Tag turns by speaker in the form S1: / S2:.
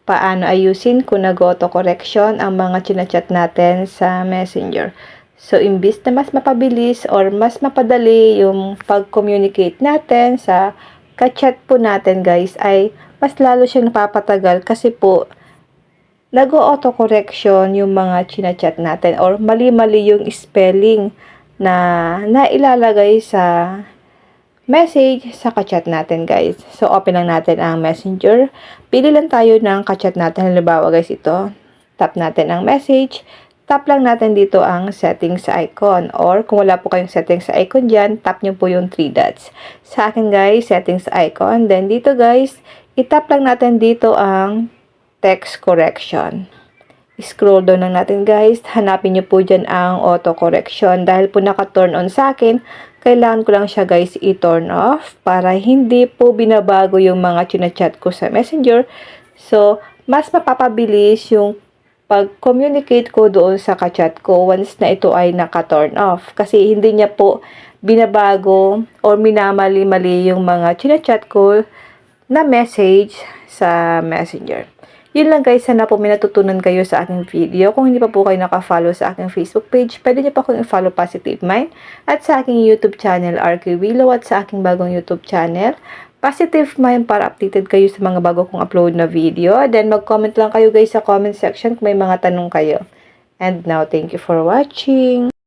S1: paano ayusin kung nag-auto correction ang mga chinachat natin sa Messenger. So, imbis na mas mapabilis or mas mapadali yung pag-communicate natin sa ka-chat po natin guys, ay mas lalo siyang napapatagal kasi po nag-auto correction yung mga chinachat natin or mali-mali yung spelling na nailalagay sa message sa ka-chat natin guys. So, open lang natin ang Messenger. Pili lang tayo ng ka-chat natin. Halimbawa guys, ito. Tap natin ang message. Tap lang natin dito ang settings icon. Or kung wala po kayong settings icon dyan, tap nyo po yung 3 dots. Sa akin guys, settings icon. Then dito guys, itap lang natin dito ang text correction. Scroll down lang natin guys. Hanapin nyo po dyan ang auto correction. Dahil po naka-turn on sa akin, kailangan ko lang siya guys i-turn off para hindi po binabago yung mga chinachat ko sa Messenger. So, mas mapapabilis yung pag-communicate ko doon sa ka-chat ko once na ito ay naka-turn off. Kasi hindi niya po binabago or minamali-mali yung mga chinachat ko na message sa Messenger. Yun lang guys, sana po may natutunan kayo sa aking video. Kung hindi pa po kayo naka-follow sa aking Facebook page, pwede niyo pa akong i-follow Positive Mind at sa aking YouTube channel, RK Willow, at sa aking bagong YouTube channel, Positive Mind, para updated kayo sa mga bago kong upload na video. Then mag-comment lang kayo guys sa comment section kung may mga tanong kayo. And now, thank you for watching.